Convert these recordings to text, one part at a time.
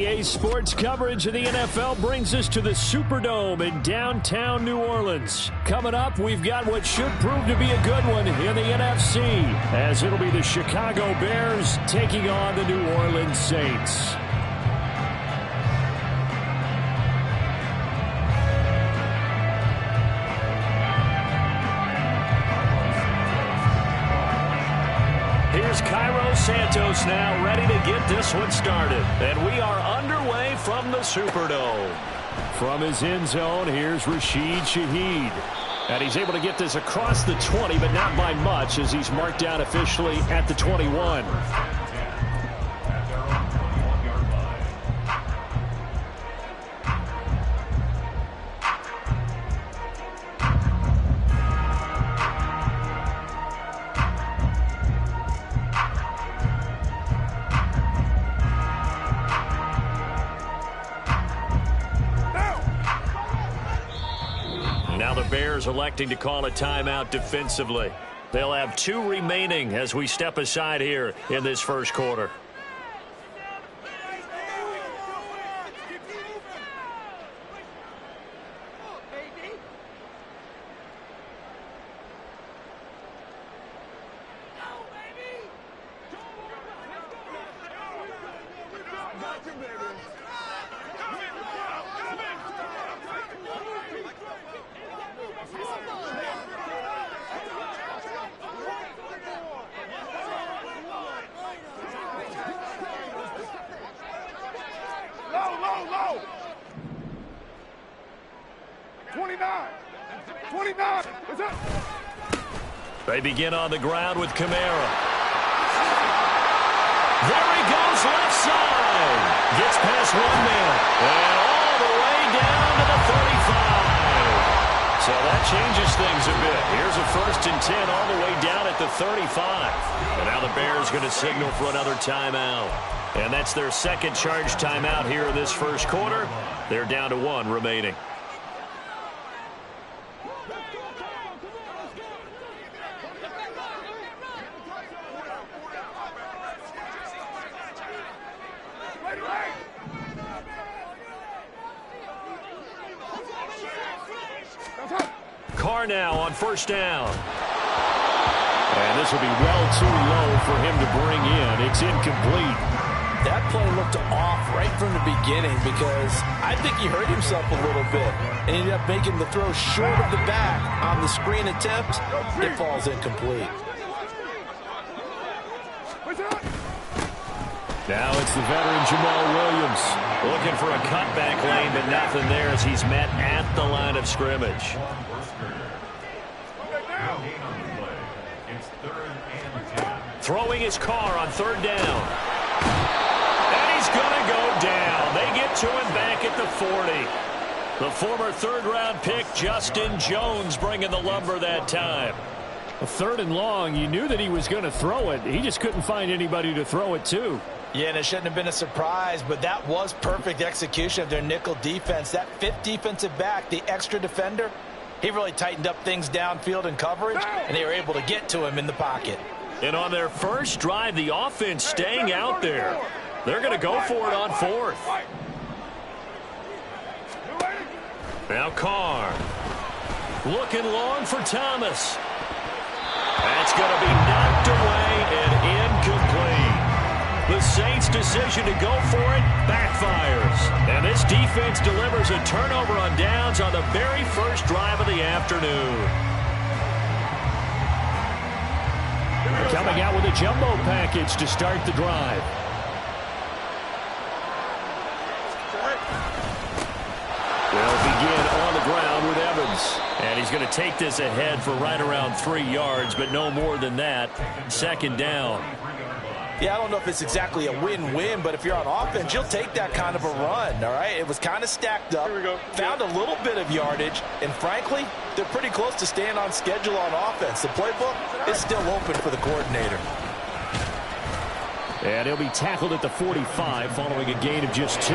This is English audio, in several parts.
EA Sports coverage of the NFL brings us to the Superdome in downtown New Orleans. Coming up, we've got what should prove to be a good one in the NFC, as it'll be the Chicago Bears taking on the New Orleans Saints. Here's Cairo Santos now ready to get this one started. And we are underway from the Superdome. From his end zone, here's Rashid Shaheed. And he's able to get this across the 20, but not by much, as he's marked down officially at the 21. Now the Bears electing to call a timeout defensively. They'll have 2 remaining as we step aside here in this first quarter. Low. 29. What's up? They begin on the ground with Kamara. There he goes left side. Gets past one man. And all the way down to the 35. So that changes things a bit. Here's a 1st and 10 all the way down at the 35. And now the Bears going to signal for another timeout. And that's their second charge timeout here in this first quarter. They're down to 1 remaining. Carr now on 1st down. And this will be well too low for him to bring in. It's incomplete. That play looked off right from the beginning because I think he hurt himself a little bit and ended up making the throw short of the back on the screen attempt. It falls incomplete. Now it's the veteran Jamal Williams looking for a cutback lane, but nothing there as he's met at the line of scrimmage. Throwing his car on 3rd down. And he's going to go down. They get to him back at the 40. The former 3rd-round pick, Justin Jones, bringing the lumber that time. A 3rd and long, you knew that he was going to throw it. He just couldn't find anybody to throw it to. Yeah, and it shouldn't have been a surprise, but that was perfect execution of their nickel defense. That 5th defensive back, the extra defender, he really tightened up things downfield in coverage, and they were able to get to him in the pocket. And on their first drive, the offense staying out there. They're going to go for it on 4th. Now Carr. Looking long for Thomas. That's going to be knocked away and incomplete. The Saints' decision to go for it backfires. And this defense delivers a turnover on downs on the very first drive of the afternoon. Coming out with a jumbo package to start the drive. They'll begin on the ground with Evans. And he's going to take this ahead for right around 3 yards, but no more than that. 2nd down. Yeah, I don't know if it's exactly a win-win, but if you're on offense, you'll take that kind of a run, all right? It was kind of stacked up, found a little bit of yardage, and frankly, they're pretty close to staying on schedule on offense. The playbook is still open for the coordinator. And he'll be tackled at the 45 following a gain of just 2.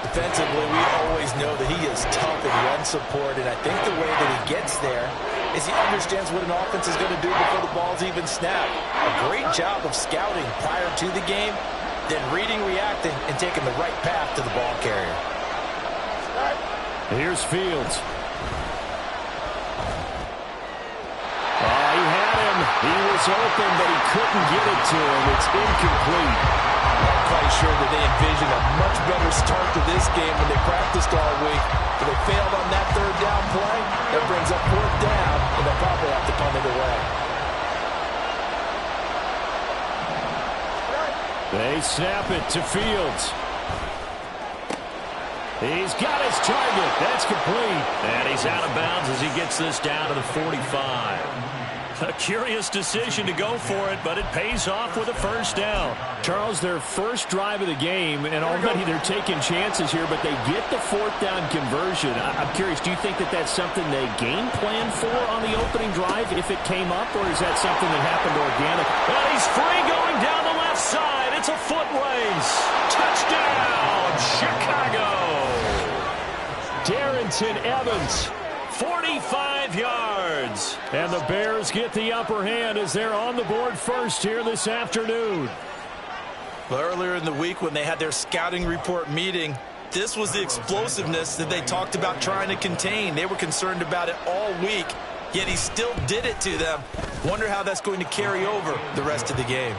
Defensively, we always know that he is tough in run support, and I think the way that he gets there is he understands what an offense is going to do before the ball's even snapped. A great job of scouting prior to the game, then reading, reacting, and taking the right path to the ball carrier. Here's Fields. Oh, he had him. He was open, but he couldn't get it to him. It's incomplete. Not quite sure that they envisioned a much better start to this game when they practiced all week. But they failed on that third down play. That brings up fourth down, and they'll probably have to punt it away. They snap it to Fields. He's got his target. That's complete. And he's out of bounds as he gets this down to the 45. A curious decision to go for it, but it pays off with a first down. Charles, their first drive of the game, and already they're taking chances here, but they get the fourth down conversion. I'm curious, do you think that that's something they game plan for on the opening drive if it came up, or is that something that happened organic? Well, he's free going down the left side. It's a foot race. Touchdown, Chicago. Darrington Evans. 45 yards. And the Bears get the upper hand as they're on the board first here this afternoon. Well, earlier in the week when they had their scouting report meeting, this was the explosiveness that they talked about trying to contain. They were concerned about it all week, yet he still did it to them. Wonder how that's going to carry over the rest of the game.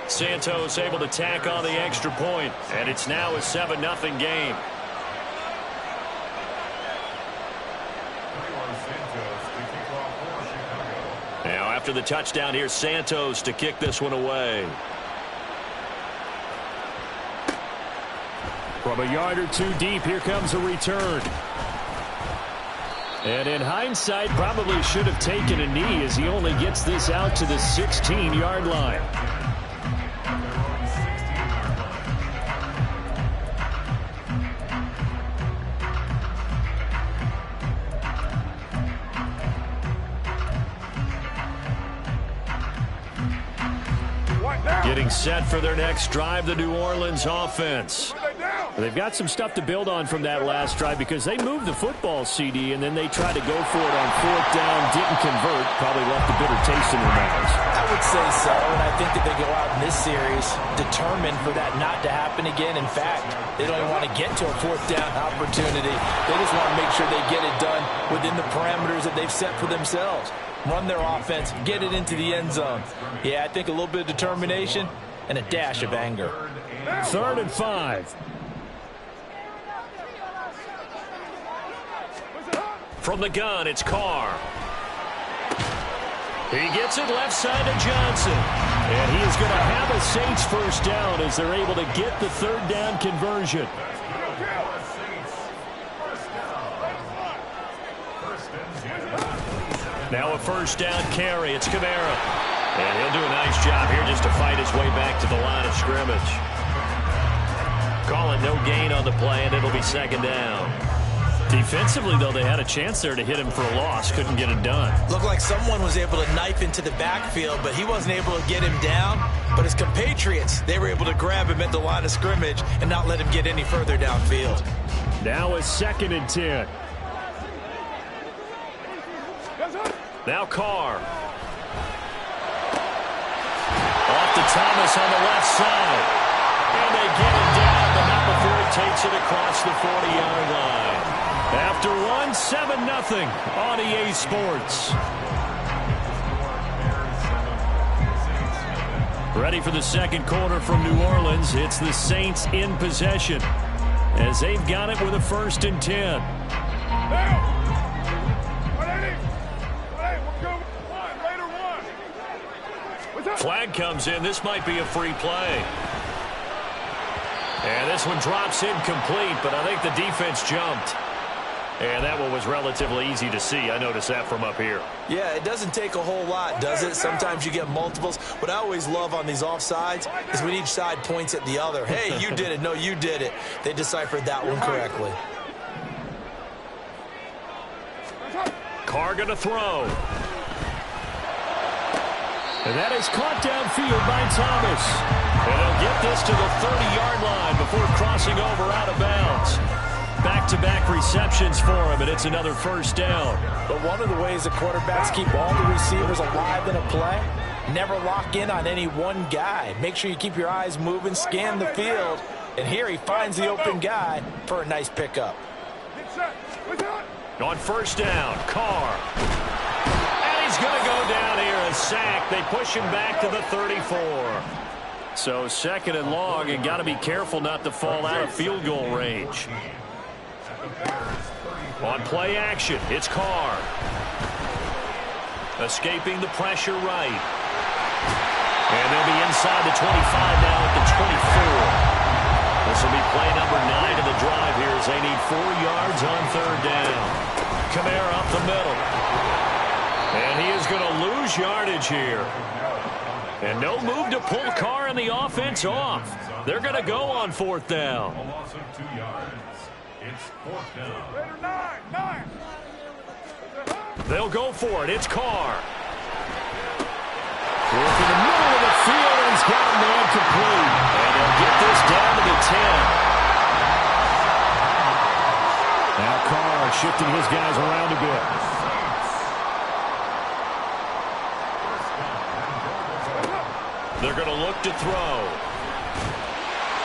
Santos able to tack on the extra point, and it's now a 7-0 game. Now after the touchdown, here's Santos to kick this one away. From a yard or two deep, here comes a return. And in hindsight, probably should have taken a knee as he only gets this out to the 16-yard line. Getting set for their next drive, the New Orleans offense. They've got some stuff to build on from that last drive because they moved the football, CD, and then they tried to go for it on fourth down, didn't convert, probably left a bitter taste in their mouths. I would say so, and I think that they go out in this series determined for that not to happen again. In fact, they don't even want to get to a fourth down opportunity. They just want to make sure they get it done within the parameters that they've set for themselves. Run their offense, get it into the end zone. Yeah, I think a little bit of determination and a dash of anger. 3rd and 5. From the gun, it's Carr. He gets it left side to Johnson. And he is going to have a Saints first down as they're able to get the third down conversion. Now a first down carry. It's Kamara. And he'll do a nice job here just to fight his way back to the line of scrimmage. Call it no gain on the play, and it'll be second down. Defensively, though, they had a chance there to hit him for a loss. Couldn't get it done. Looked like someone was able to knife into the backfield, but he wasn't able to get him down. But his compatriots, they were able to grab him at the line of scrimmage and not let him get any further downfield. Now a 2nd and 10. Now Carr. Off to Thomas on the left side. And they get it down, but not before he takes it across the 40-yard line. After one, 7-0 on EA Sports. Ready for the second quarter from New Orleans. It's the Saints in possession as they've got it with a 1st and 10. Flag comes in. This might be a free play. And this one drops incomplete, but I think the defense jumped. And that one was relatively easy to see. I noticed that from up here. Yeah, it doesn't take a whole lot, does it? Sometimes you get multiples. What I always love on these offsides is when each side points at the other. Hey, you did it. No, you did it. They deciphered that one correctly. Carr going to throw. And that is caught downfield by Thomas. And he'll get this to the 30-yard line before crossing over out of bounds. Back-to-back receptions for him, and it's another first down. But one of the ways the quarterbacks keep all the receivers alive in a play Never lock in on any one guy. Make sure you keep your eyes moving, scan the field. And here he finds the open guy for a nice pickup. On first down, Carr. And he's going to go down here, a sack. They push him back to the 34. So second and long, and got to be careful not to fall out of field goal range. On play action, it's Carr. Escaping the pressure right. And they'll be inside the 25 now at the 24. This will be play number 9 of the drive here as they need 4 yards on third down. Kamara up the middle. And he is going to lose yardage here. And no move to pull Carr and the offense off. They're going to go on fourth down. It's fourth down. They'll go for it. It's Carr. Work in the middle of the field, and he's got a man complete. And they'll get this down to the 10. Now Carr shifting his guys around a bit. They're going to look to throw.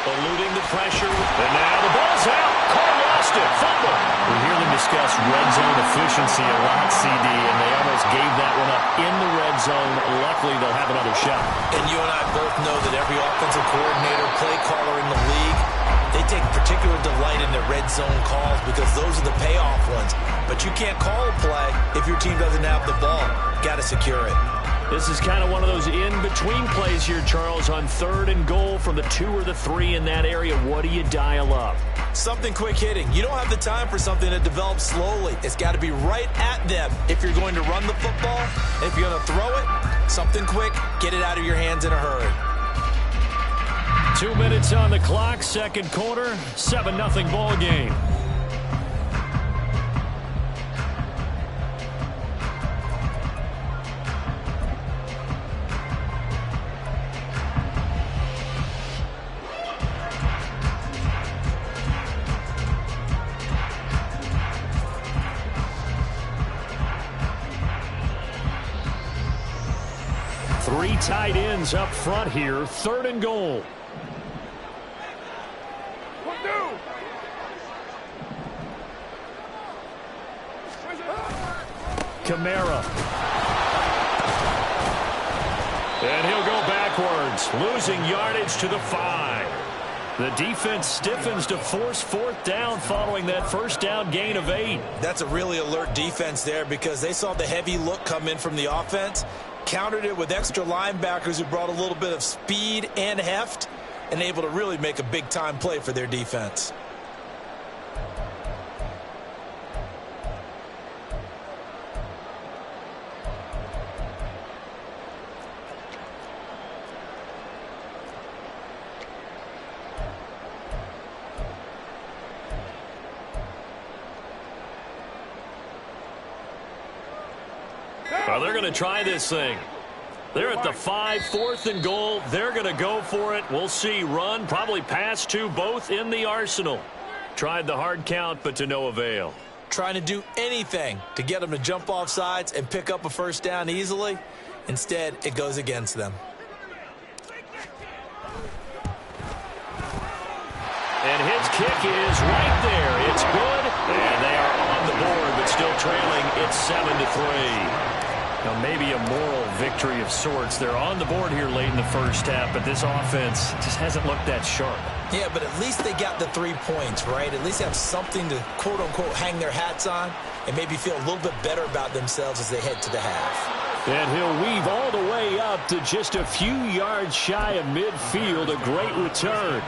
Eluding the pressure. And now the ball's out. Carr lost it. Fumble. We hear them discuss red zone efficiency a lot, CD, and they almost gave that one up in the red zone. Luckily, they'll have another shot. And you and I both know that every offensive coordinator, play caller in the league, they take particular delight in their red zone calls because those are the payoff ones. But you can't call a play if your team doesn't have the ball. Got to secure it. This is kind of one of those in-between plays here, Charles, on third and goal from the 2 or the 3 in that area. What do you dial up? Something quick hitting. You don't have the time for something that develops slowly. It's got to be right at them if you're going to run the football. And if you're going to throw it, something quick, get it out of your hands in a hurry. 2 minutes on the clock, second quarter, 7-0 ball game. Three tight ends up front here, third and goal. Kamara. And he'll go backwards, losing yardage to the 5. The defense stiffens to force fourth down following that first down gain of 8. That's a really alert defense there because they saw the heavy look come in from the offense, countered it with extra linebackers who brought a little bit of speed and heft, and able to really make a big-time play for their defense. Well, they're going to try this thing. They're at the 5, fourth and goal. They're going to go for it. We'll see. Run, probably pass to both in the arsenal. Tried the hard count, but to no avail. Trying to do anything to get them to jump off sides and pick up a first down easily. Instead, it goes against them. And his kick is right there. It's good. And they are on the board, but still trailing. It's 7-3. Now, maybe a moral victory of sorts. They're on the board here late in the first half, but this offense just hasn't looked that sharp. Yeah, but at least they got the 3 points, right? At least have something to, quote-unquote, hang their hats on and maybe feel a little bit better about themselves as they head to the half. And he'll weave all the way up to just a few yards shy of midfield. A great return.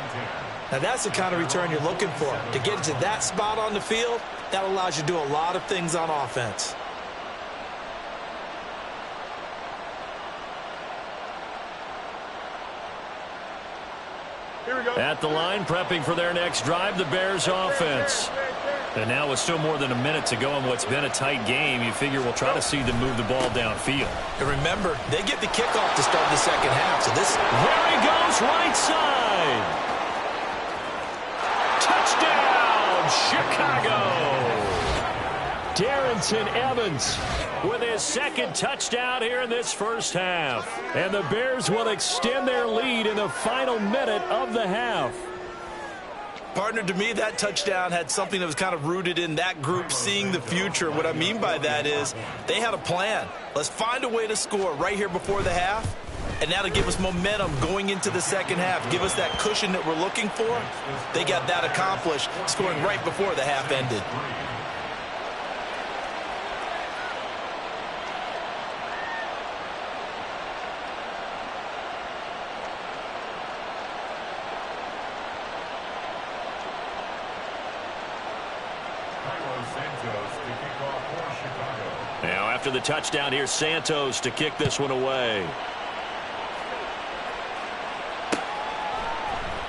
Now, that's the kind of return you're looking for. To get to that spot on the field, that allows you to do a lot of things on offense. At the line, prepping for their next drive, the Bears offense. And now with still more than a minute to go in what's been a tight game, you figure we'll try to see them move the ball downfield. And remember, they get the kickoff to start the second half. So this. There he goes, right side. Touchdown, Chicago. Darrynton Evans with his second touchdown here in this first half. And the Bears will extend their lead in the final minute of the half. Partner, to me, that touchdown had something that was kind of rooted in that group seeing the future. What I mean by that is they had a plan. Let's find a way to score right here before the half, and that'll give us momentum going into the second half. Give us that cushion that we're looking for. They got that accomplished, scoring right before the half ended. Now after the touchdown, here's Santos to kick this one away.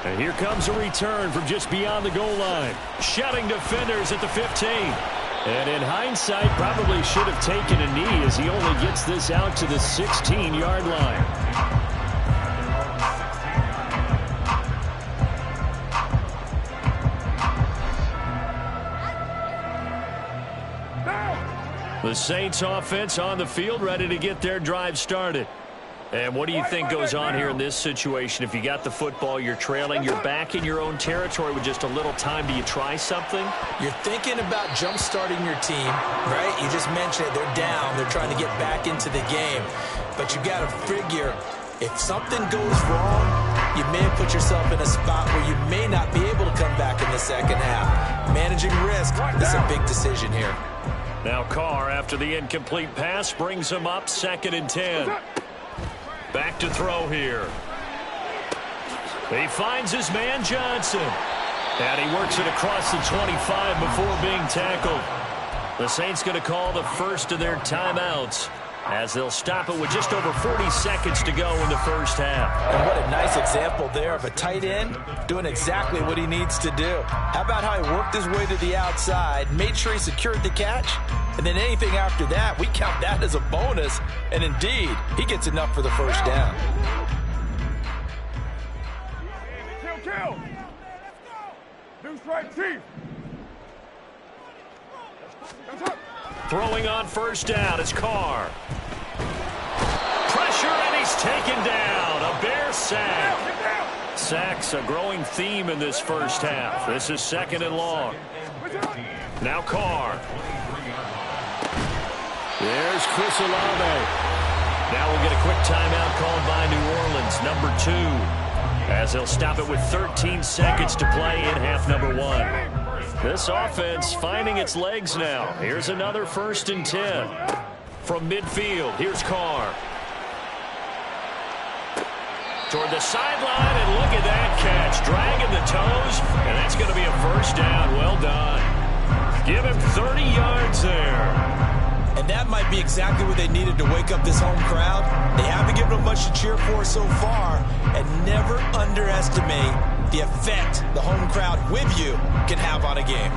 And here comes a return from just beyond the goal line. Shutting defenders at the 15. And in hindsight, probably should have taken a knee as he only gets this out to the 16-yard line. The Saints offense on the field, ready to get their drive started. And what do you think goes on here in this situation? If you got the football, you're trailing, you're back in your own territory with just a little time. Do you try something? You're thinking about jump-starting your team, right? You just mentioned it. They're down. They're trying to get back into the game. But you got to figure, if something goes wrong, you may have put yourself in a spot where you may not be able to come back in the second half. Managing risk is a big decision here. Now Carr, after the incomplete pass, brings him up 2nd and 10. Back to throw here. He finds his man Johnson. And he works it across the 25 before being tackled. The Saints going to call the first of their timeouts as they'll stop it with just over 40 seconds to go in the first half. And what a nice example there of a tight end doing exactly what he needs to do. How about how he worked his way to the outside, made sure he secured the catch, and then anything after that, we count that as a bonus. And indeed, he gets enough for the first down. Kill. New strike, Chief. Throwing on first down is Carr. Pressure, and he's taken down. A Bear sack. Sacks a growing theme in this first half. This is 2nd and long. Now Carr. There's Chris Olave. Now we'll get a quick timeout called by New Orleans, number 2, as they'll stop it with 13 seconds to play in half number 1. This offense finding its legs now. Here's another 1st and 10 from midfield. Here's Carr. Toward the sideline, and look at that catch. Dragging the toes, and that's going to be a first down. Well done. Give him 30 yards there. And that might be exactly what they needed to wake up this home crowd. They haven't given them much to cheer for so far, and never underestimate the effect the home crowd with you can have on a game.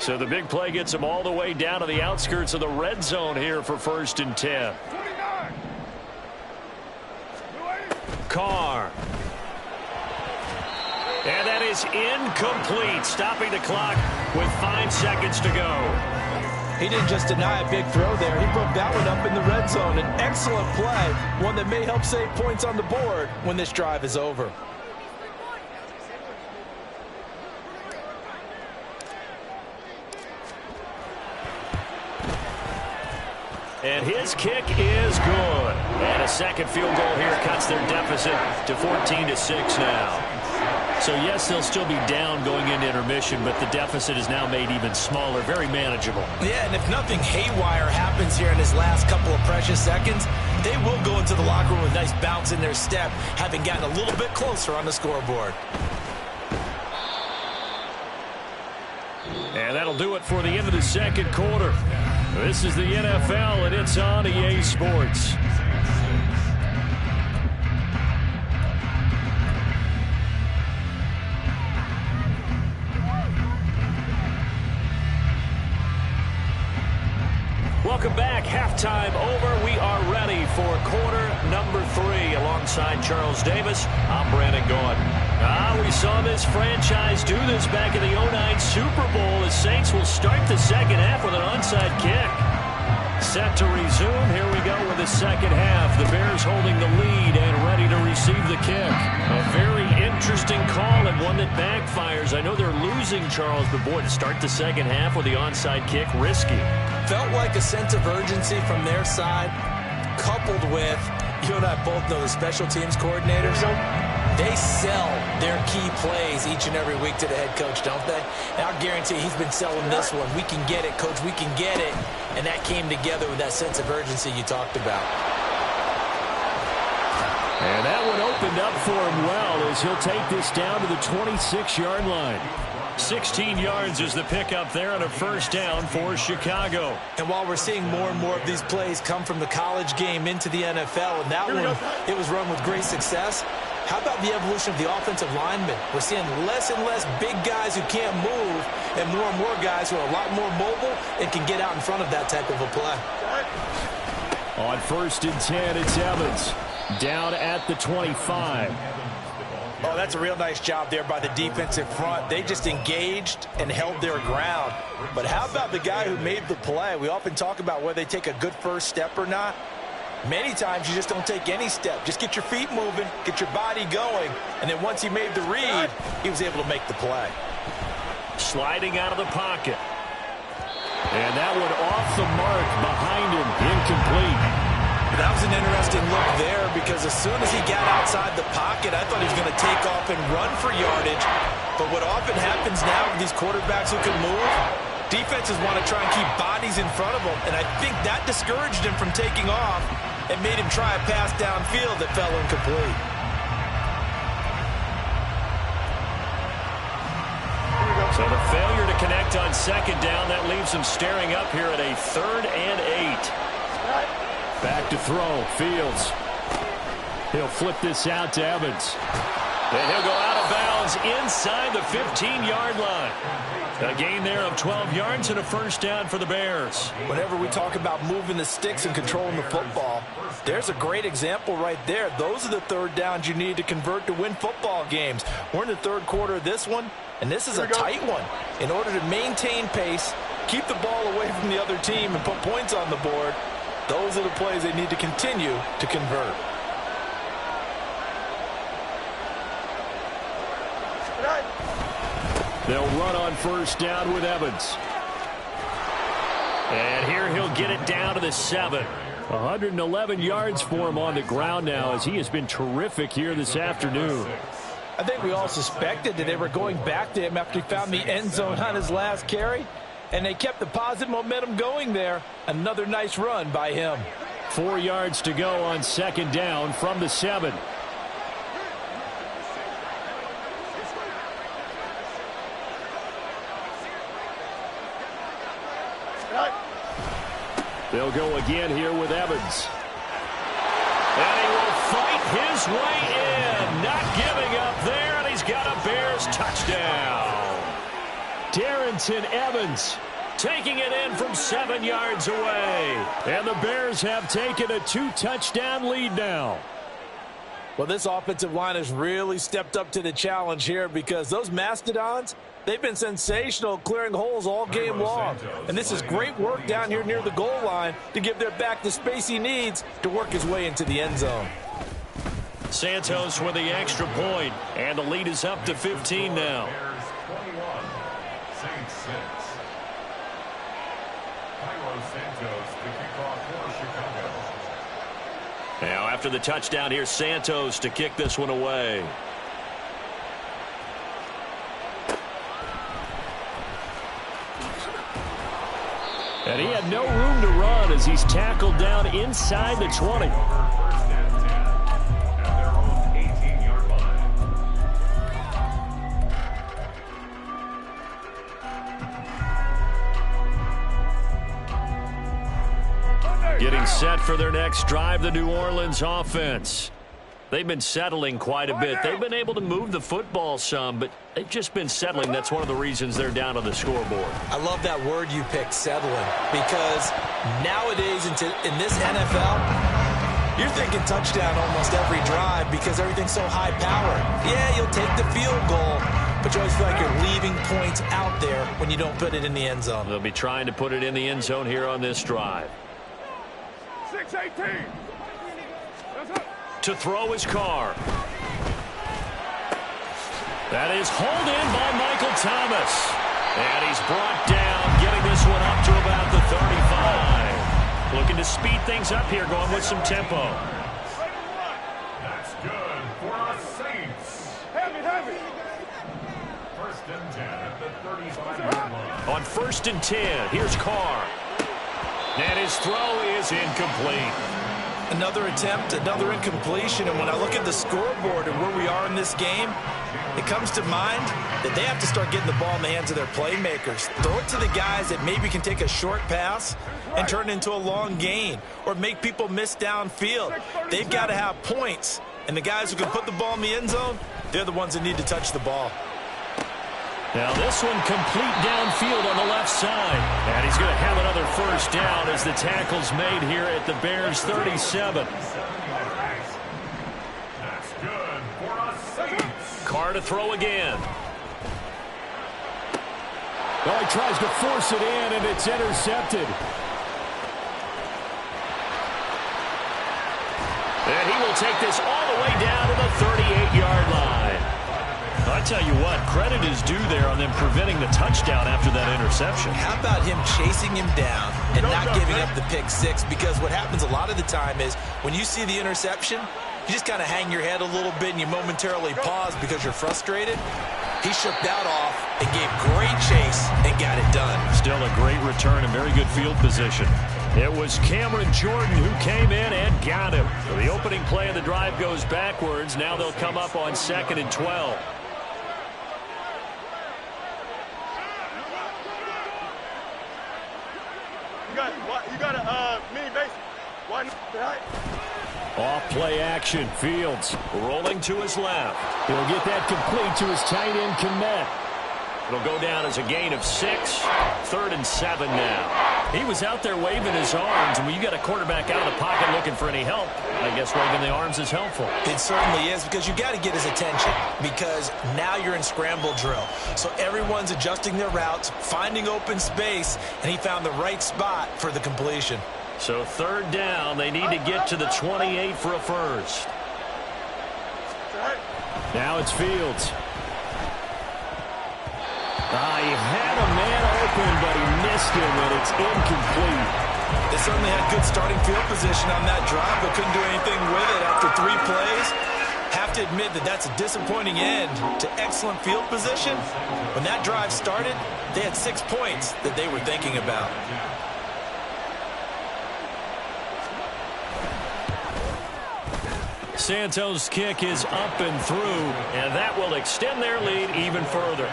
So the big play gets them all the way down to the outskirts of the red zone here for 1st and 10. Carr. And that is incomplete, stopping the clock with 5 seconds to go. He didn't just deny a big throw there. He broke that one up in the red zone. An excellent play, one that may help save points on the board when this drive is over. And his kick is good. And a second field goal here cuts their deficit to 14-6 now. So, yes, they'll still be down going into intermission, but the deficit is now made even smaller, very manageable. Yeah, and if nothing haywire happens here in his last couple of precious seconds, they will go into the locker room with a nice bounce in their step, having gotten a little bit closer on the scoreboard. And that'll do it for the end of the second quarter. This is the NFL, and it's on EA Sports. Welcome back. Halftime over. We are ready for quarter number 3 alongside alongside Charles Davis, I'm Brandon Gaudin. We saw this franchise do this back in the 09 Super Bowl. The Saints will start the second half with an onside kick. Set to resume. Here we go with the second half. The Bears holding the lead and ready to receive the kick. A very interesting call and one that backfires. I know they're losing, Charles, but boy, to start the second half with the onside kick, risky. Felt like a sense of urgency from their side, coupled with, you and I both know the special teams coordinators. They sell their key plays each and every week to the head coach, don't they? And I'll guarantee he's been selling this one. We can get it, coach, we can get it. And that came together with that sense of urgency you talked about. And that one opened up for him well as he'll take this down to the 26-yard line. 16 yards is the pickup there on a first down for Chicago. And while we're seeing more and more of these plays come from the college game into the NFL, and that one, it was run with great success, how about the evolution of the offensive linemen? We're seeing less and less big guys who can't move and more guys who are a lot more mobile and can get out in front of that type of a play. On 1st and 10, it's Evans. Down at the 25. Oh, that's a real nice job there by the defensive front. They just engaged and held their ground. But how about the guy who made the play? We often talk about whether they take a good first step or not. Many times you just don't take any step. Just get your feet moving, get your body going, and then once he made the read, he was able to make the play. Sliding out of the pocket. And that one off the mark behind him, incomplete. That was an interesting look there because as soon as he got outside the pocket, I thought he was going to take off and run for yardage. But what often happens now with these quarterbacks who can move, defenses want to try and keep bodies in front of them. And I think that discouraged him from taking off and made him try a pass downfield that fell incomplete. So the failure to connect on second down, that leaves him staring up here at a 3rd and 8. Back to throw, Fields. He'll flip this out to Evans. And he'll go out of bounds inside the 15-yard line. A gain there of 12 yards and a first down for the Bears. Whenever we talk about moving the sticks and controlling the football, there's a great example right there. Those are the third downs you need to convert to win football games. We're in the third quarter of this one, and this is a tight one. In order to maintain pace, keep the ball away from the other team, and put points on the board, those are the plays they need to continue to convert. They'll run on first down with Evans. And here he'll get it down to the 7. 111 yards for him on the ground now as he has been terrific here this afternoon. I think we all suspected that they were going back to him after he found the end zone on his last carry. And they kept the positive momentum going there. Another nice run by him. 4 yards to go on second down from the 7. They'll go again here with Evans. And he will fight his way in. Not giving up there, and he's got a Bears touchdown. Darrington Evans taking it in from 7 yards away. And the Bears have taken a 2-touchdown lead now. Well, this offensive line has really stepped up to the challenge here because those Mastodons, they've been sensational clearing holes all game long. And this is great work down here near the goal line to give their back the space he needs to work his way into the end zone. Santos with the extra point, and the lead is up to 15 now. Now after the touchdown, here's Santos to kick this one away. And he had no room to run as he's tackled down inside the 20. Getting set for their next drive, the New Orleans offense. They've been settling quite a bit. They've been able to move the football some, but they've just been settling. That's one of the reasons they're down on the scoreboard. I love that word you picked, settling, because nowadays in this NFL, you're thinking touchdown almost every drive. can't because everything's so high powered. Yeah, you'll take the field goal, but you always feel like you're leaving points out there when you don't put it in the end zone. They'll be trying to put it in the end zone here on this drive. 6-18. To throw his car. That is hauled in by Michael Thomas. And he's brought down, getting this one up to about the 35. Looking to speed things up here, going with some tempo. That's good for us Saints. Heavy. First and 10 at the 35-yard line. On first and 10, here's Carr. And his throw is incomplete. Another attempt, another incompletion, and when I look at the scoreboard and where we are in this game, it comes to mind that they have to start getting the ball in the hands of their playmakers. Throw it to the guys that maybe can take a short pass and turn it into a long gain or make people miss downfield. They've got to have points, and the guys who can put the ball in the end zone, they're the ones that need to touch the ball. Now this one complete downfield on the left side. And he's going to have another first down as the tackle's made here at the Bears' 37. That's good for us Saints. Carr to throw again. Well, he tries to force it in, and it's intercepted. And he will take this all the way down to the 38-yard line. I tell you what, credit is due there on them preventing the touchdown after that interception. How about him chasing him down and not giving up the pick six? Because what happens a lot of the time is when you see the interception, you just kind of hang your head a little bit and you momentarily pause because you're frustrated. He shook that off and gave great chase and got it done. Still a great return and very good field position. It was Cameron Jordan who came in and got him. So the opening play of the drive goes backwards. Now they'll come up on 2nd and 12. You got a mini base. Why not? Off play action. Fields rolling to his left. He'll get that complete to his tight end, Kmet. It'll go down as a gain of 6. 3rd and 7 now. He was out there waving his arms, and when you got a quarterback out of the pocket looking for any help, I guess waving the arms is helpful. It certainly is, because you got to get his attention, because now you're in scramble drill. So everyone's adjusting their routes, finding open space, and he found the right spot for the completion. So 3rd down, they need to get to the 28 for a first. Now it's Fields. He had a man open, but he missed him, and it's incomplete. They certainly had good starting field position on that drive, but couldn't do anything with it after 3 plays. Have to admit that that's a disappointing end to excellent field position. When that drive started, they had 6 points that they were thinking about. Santos' kick is up and through, and that will extend their lead even further.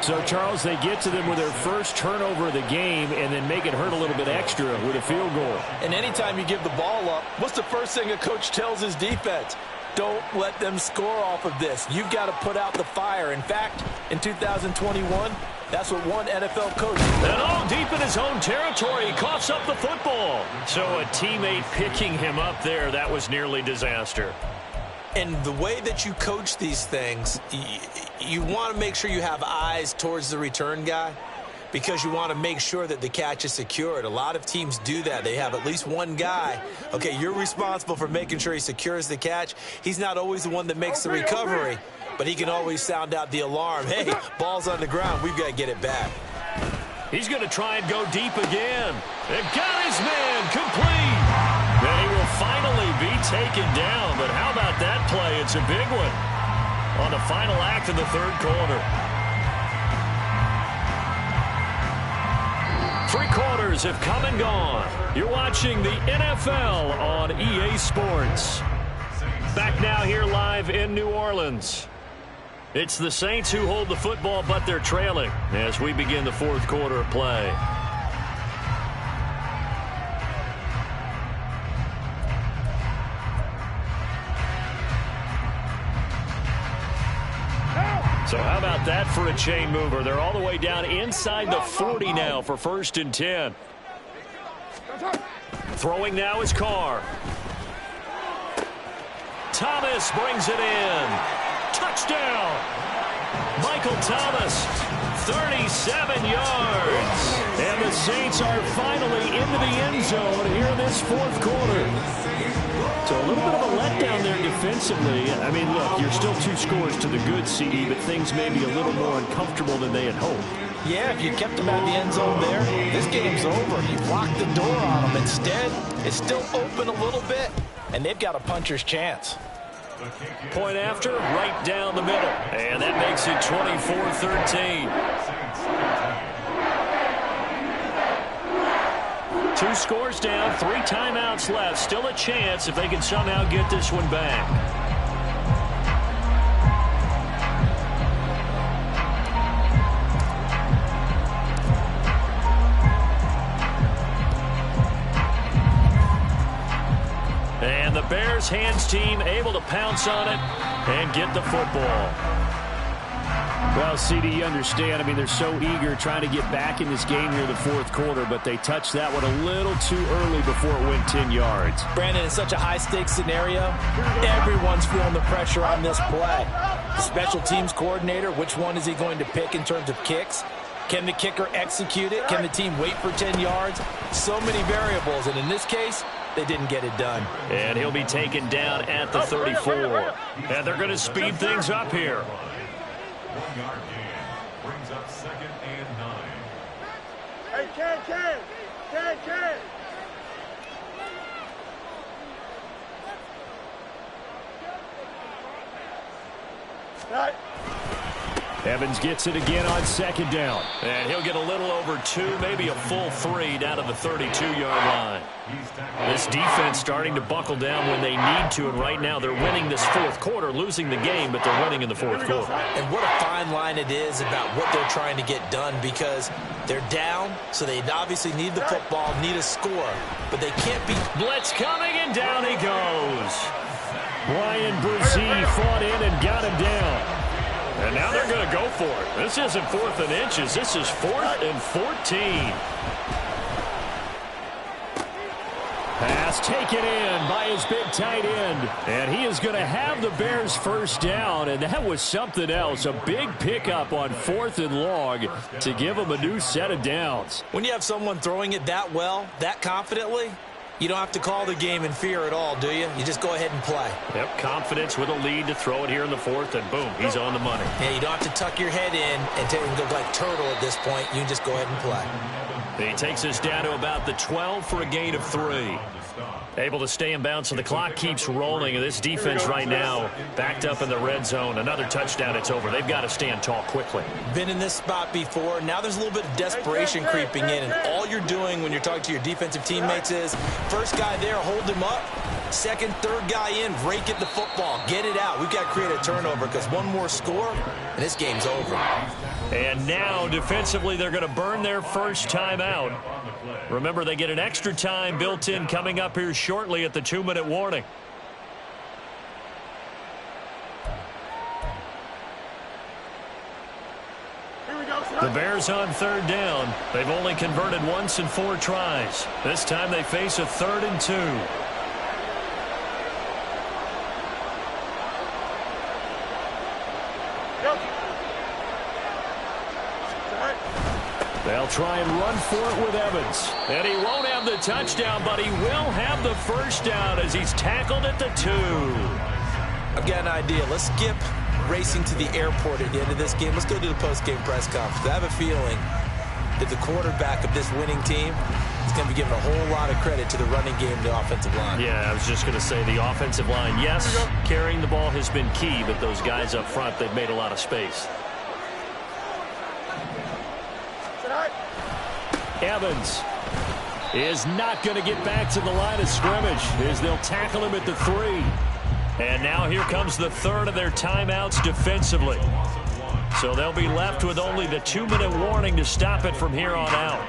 So, Charles, they get to them with their first turnover of the game and then make it hurt a little bit extra with a field goal. And anytime you give the ball up, what's the first thing a coach tells his defense? Don't let them score off of this. You've got to put out the fire. In fact, in 2021, that's what one NFL coach did. And all deep in his own territory, he coughs up the football. So a teammate picking him up there, that was nearly disaster. And the way that you coach these things, you want to make sure you have eyes towards the return guy, because you want to make sure that the catch is secured. A lot of teams do that. They have at least one guy. Okay, you're responsible for making sure he secures the catch. He's not always the one that makes the recovery, but he can always sound out the alarm. Hey, ball's on the ground. We've got to get it back. He's going to try and go deep again. And got his man complete. Then he will finally be taken down. But how about that play? It's a big one on the final act of the 3rd quarter. 3 quarters have come and gone. You're watching the NFL on EA Sports. Back now here live in New Orleans. It's the Saints who hold the football, but they're trailing as we begin the 4th quarter of play. So how about that for a chain mover? They're all the way down inside the 40 now for 1st and 10. Throwing now is Carr. Thomas brings it in. Touchdown. Michael Thomas, 37 yards. And the Saints are finally into the end zone here in this fourth quarter. So a little bit of a letdown there defensively. I mean, look, you're still 2 scores to the good, CD, but things may be a little more uncomfortable than they had hoped. Yeah, if you kept them out of the end zone there, this game's over. You blocked the door on them. Instead, it's still open a little bit, and they've got a puncher's chance. Point after, right down the middle. And that makes it 24-13. 2 scores down, 3 timeouts left. Still a chance if they can somehow get this one back. And the Bears hands team able to pounce on it and get the football. Well, CD, you understand. I mean, they're so eager trying to get back in this game near the fourth quarter, but they touched that one a little too early before it went 10 yards. Brandon, in such a high-stakes scenario, everyone's feeling the pressure on this play. The special teams coordinator, which one is he going to pick in terms of kicks? Can the kicker execute it? Can the team wait for 10 yards? So many variables, and in this case, they didn't get it done. And he'll be taken down at the 34. And they're going to speed things up here. 1-yard gain brings up 2nd and 9. Hey, Ken. Right. Evans gets it again on 2nd down. And he'll get a little over 2, maybe a full 3 down to the 32-yard line. This defense starting to buckle down when they need to, and right now they're winning this fourth quarter, losing the game, but they're winning in the fourth quarter. And what a fine line it is about what they're trying to get done, because they're down, so they obviously need the football, need a score, but they can't be... Blitz coming, and down he goes. Brian Brzee fought in and got him down. And now they're going to go for it. This isn't 4th and inches. This is 4th and 14. Pass taken in by his big tight end. And he is going to have the Bears first down. And that was something else. A big pickup on 4th and long to give them a new set of downs. When you have someone throwing it that well, that confidently, you don't have to call the game in fear at all, do you? You just go ahead and play. Yep, confidence with a lead to throw it here in the 4th, and boom, he's on the money. Yeah, you don't have to tuck your head in and go like turtle at this point. You just go ahead and play. He takes us down to about the 12 for a gain of 3. Able to stay in bounds, so the clock keeps rolling. And this defense right now backed up in the red zone. Another touchdown, it's over. They've got to stand tall quickly. Been in this spot before. Now there's a little bit of desperation creeping in. And all you're doing when you're talking to your defensive teammates is, first guy there, hold him up. Second, third guy in, rake at the football. Get it out. We've got to create a turnover, because one more score, and this game's over. And now, defensively, they're going to burn their first time out. Remember, they get an extra time built in coming up here shortly at the 2-minute warning. The Bears on 3rd down. They've only converted once in 4 tries. This time they face a 3rd and 2. They'll try and run for it with Evans. And he won't have the touchdown, but he will have the first down as he's tackled at the 2. I've got an idea. Let's skip racing to the airport at the end of this game. Let's go to the post-game press conference. I have a feeling that the quarterback of this winning team is going to be given a whole lot of credit to the running game and the offensive line. Yeah, I was just going to say the offensive line, yes, carrying the ball has been key, but those guys up front, they've made a lot of space. Evans is not going to get back to the line of scrimmage as they'll tackle him at the 3. And now here comes the 3rd of their timeouts defensively. So they'll be left with only the 2-minute warning to stop it from here on out.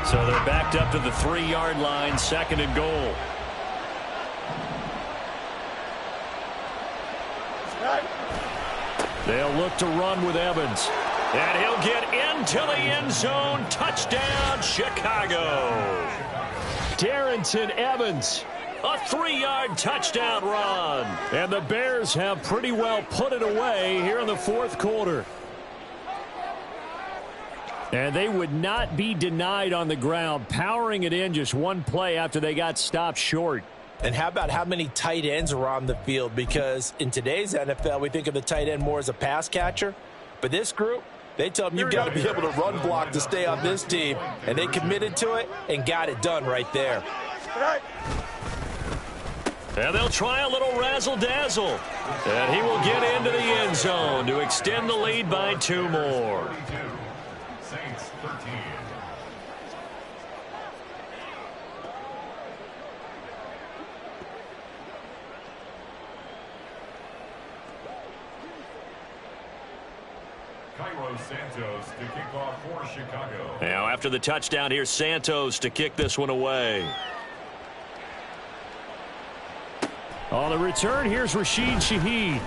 So they're backed up to the 3-yard line, 2nd and goal. They'll look to run with Evans. And he'll get into the end zone. Touchdown, Chicago. Darrington Evans A 3-yard touchdown run. And the Bears have pretty well put it away here in the fourth quarter. And they would not be denied on the ground, powering it in just one play after they got stopped short. And how about how many tight ends are on the field? Because in today's NFL, we think of the tight end more as a pass catcher. But this group, they tell them you've got to be able to run block to stay on this team. And they committed to it and got it done right there. And they'll try a little razzle-dazzle. And he will get into the end zone to extend the lead by 2 more. Saints 13. Santos to kick off for Chicago. Now after the touchdown, here's Santos to kick this one away. On the return, here's Rashid Shaheed.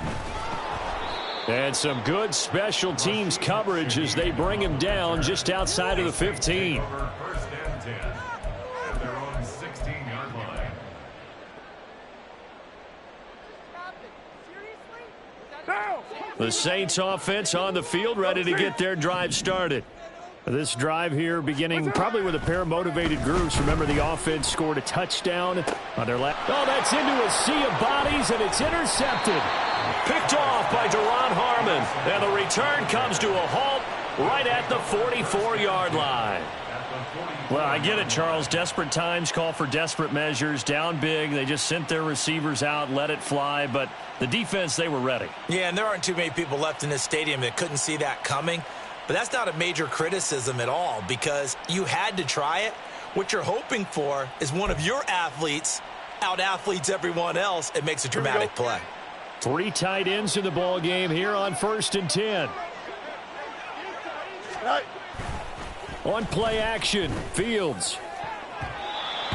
And some good special teams coverage as they bring him down just outside of the 15. First and 10 at their own 16-yard line. The Saints offense on the field, ready to get their drive started. This drive here beginning probably with a pair of motivated groups. Remember, the offense scored a touchdown on their left. Oh, that's into a sea of bodies, and it's intercepted. Picked off by Deron Harmon. And the return comes to a halt right at the 44-yard line. Well, I get it, Charles. Desperate times call for desperate measures. Down big. They just sent their receivers out, let it fly. But the defense, they were ready. Yeah, and there aren't too many people left in this stadium that couldn't see that coming. But that's not a major criticism at all because you had to try it. What you're hoping for is one of your athletes out-athletes everyone else and makes a dramatic play. 3 tight ends in the ball game here on 1st and 10. On play action, Fields.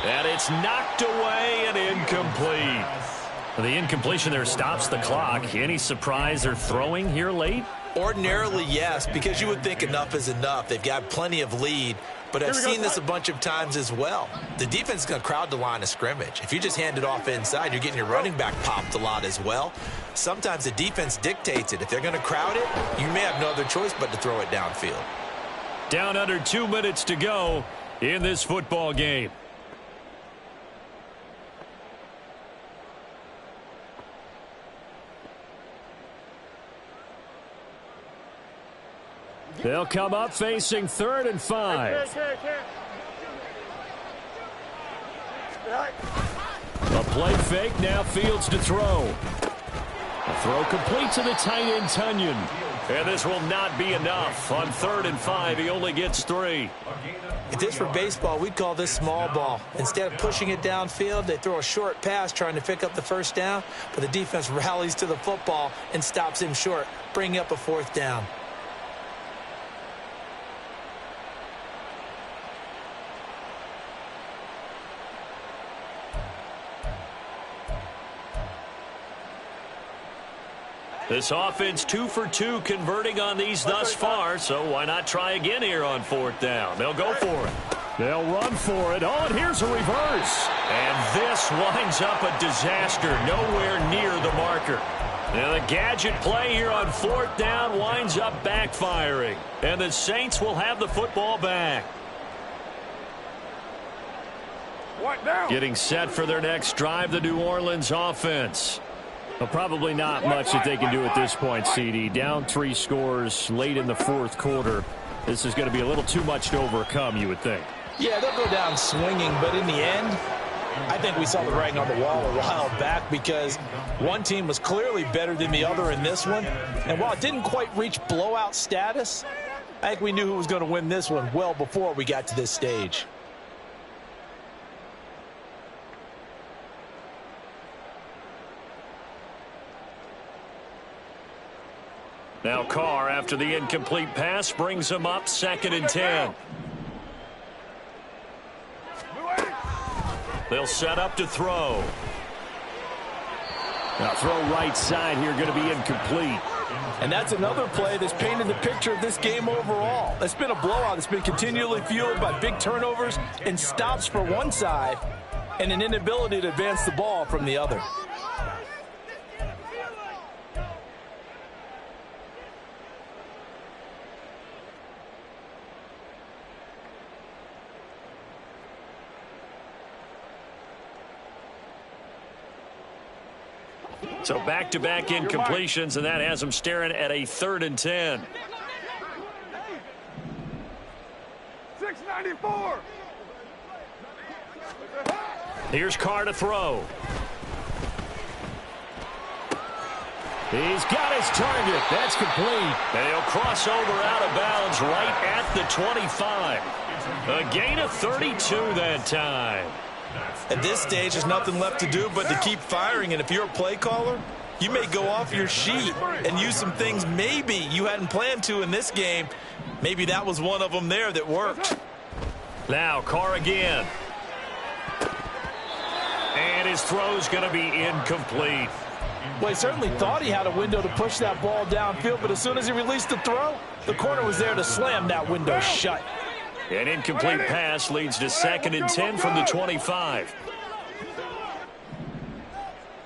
And it's knocked away and incomplete. The incompletion there stops the clock. Any surprise they're throwing here late? Ordinarily, yes, because you would think enough is enough. They've got plenty of lead, but I've seen this a bunch of times as well. The defense is going to crowd the line of scrimmage. If you just hand it off inside, you're getting your running back popped a lot as well. Sometimes the defense dictates it. If they're going to crowd it, you may have no other choice but to throw it downfield. Down under 2 minutes to go in this football game. They'll come up facing 3rd and 5. A play fake, now Fields to throw. A throw complete to the tight end, Tunyon. And this will not be enough. On 3rd and 5, he only gets 3. If this were baseball, we'd call this small ball. Instead of pushing it downfield, they throw a short pass trying to pick up the first down, but the defense rallies to the football and stops him short, bringing up a 4th down. This offense 2 for 2 converting on these thus far, so why not try again here on 4th down? They'll go for it. They'll run for it. Oh, and here's a reverse. And this winds up a disaster, nowhere near the marker. Now the gadget play here on 4th down winds up backfiring. And the Saints will have the football back. Getting set for their next drive, the New Orleans offense. Well, probably not much that they can do at this point, CD. Down 3 scores late in the 4th quarter. This is going to be a little too much to overcome, you would think. Yeah, they'll go down swinging, but in the end, I think we saw the writing on the wall a while back because one team was clearly better than the other in this one. And while it didn't quite reach blowout status, I think we knew who was going to win this one well before we got to this stage. Now Carr, after the incomplete pass, brings him up 2nd and 10. They'll set up to throw. Now throw right side here, going to be incomplete. And that's another play that's painted the picture of this game overall. It's been a blowout. It's been continually fueled by big turnovers and stops for one side and an inability to advance the ball from the other. So back-to-back incompletions, and that has them staring at a 3rd and 10. 694. Here's Carr to throw. He's got his target. That's complete. And he'll cross over out of bounds right at the 25. A gain of 32 that time. At this stage, there's nothing left to do but to keep firing. And if you're a play caller, you may go off your sheet and use some things maybe you hadn't planned to in this game. Maybe that was one of them there that worked. Now Carr again. And his throw's going to be incomplete. Well, he certainly thought he had a window to push that ball downfield, but as soon as he released the throw, the corner was there to slam that window shut. An incomplete pass leads to 2nd and 10 from the 25.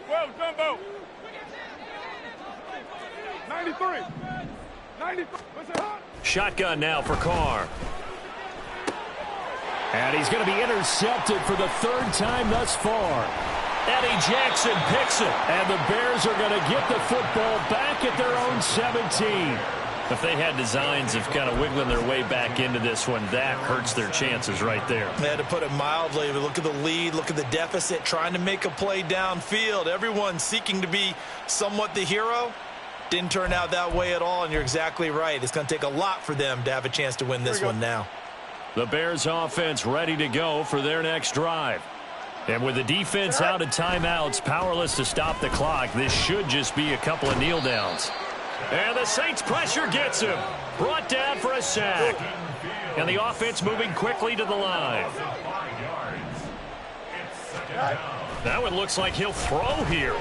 Well, Jumbo. 93. 93. Shotgun now for Carr. And he's going to be intercepted for the 3rd time thus far. Eddie Jackson picks it, and the Bears are going to get the football back at their own 17. If they had designs of kind of wiggling their way back into this one, that hurts their chances right there. They had to put it mildly, but look at the lead, look at the deficit, trying to make a play downfield. Everyone seeking to be somewhat the hero. Didn't turn out that way at all, and you're exactly right. It's going to take a lot for them to have a chance to win this one now. The Bears offense ready to go for their next drive. And with the defense out of timeouts, powerless to stop the clock, this should just be a couple of kneel downs. And the Saints pressure gets him. Brought down for a sack. And the offense moving quickly to the line. That one looks like he'll throw here.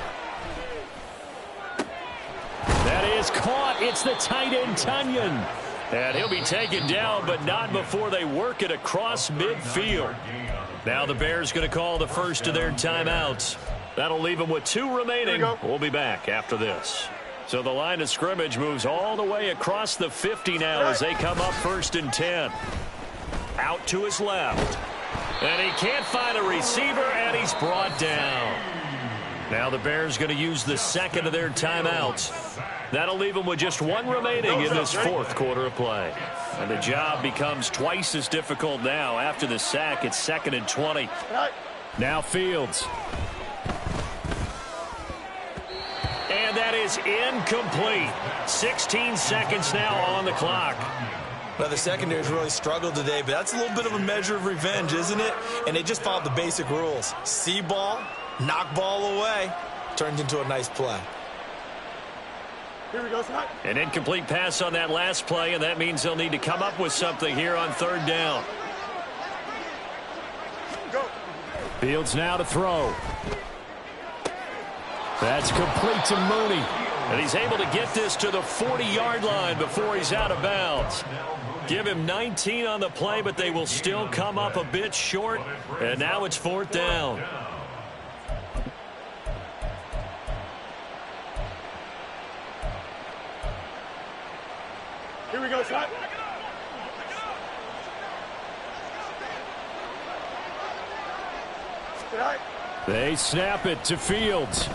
That is caught. It's the tight end, Tunyon. And he'll be taken down, but not before they work it across midfield. Now the Bears going to call the first of their timeouts. That'll leave them with 2 remaining. We'll be back after this. So the line of scrimmage moves all the way across the 50 now as they come up 1st and 10. Out to his left. And he can't find a receiver, and he's brought down. Now the Bears going to use the 2nd of their timeouts. That'll leave them with just 1 remaining in this 4th quarter of play. And the job becomes twice as difficult now. After the sack, it's 2nd and 20. Now Fields. And that is incomplete. 16 seconds now on the clock. Well, the secondary's really struggled today, but that's a little bit of a measure of revenge, isn't it? And they just followed the basic rules. See ball, knock ball away. Turned into a nice play. Here we go, Scott. An incomplete pass on that last play, and that means they'll need to come up with something here on 3rd down. Go. Fields now to throw. That's complete to Mooney. And he's able to get this to the 40-yard line before he's out of bounds. Give him 19 on the play, but they will still come up a bit short. And now it's 4th down. Here we go, Scott. They snap it to Fields.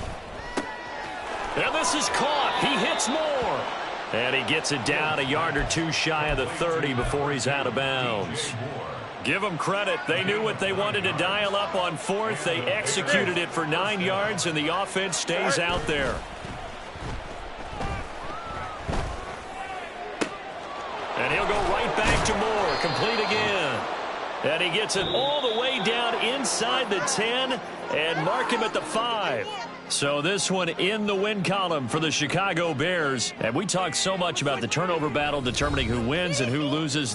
And this is caught. He hits more. And he gets it down a yard or 2 shy of the 30 before he's out of bounds. Give them credit. They knew what they wanted to dial up on 4th. They executed it for 9 yards, and the offense stays out there. And he'll go right back to Moore. Complete again. And he gets it all the way down inside the 10 and mark him at the 5. So this one in the win column for the Chicago Bears. And we talk so much about the turnover battle determining who wins and who loses.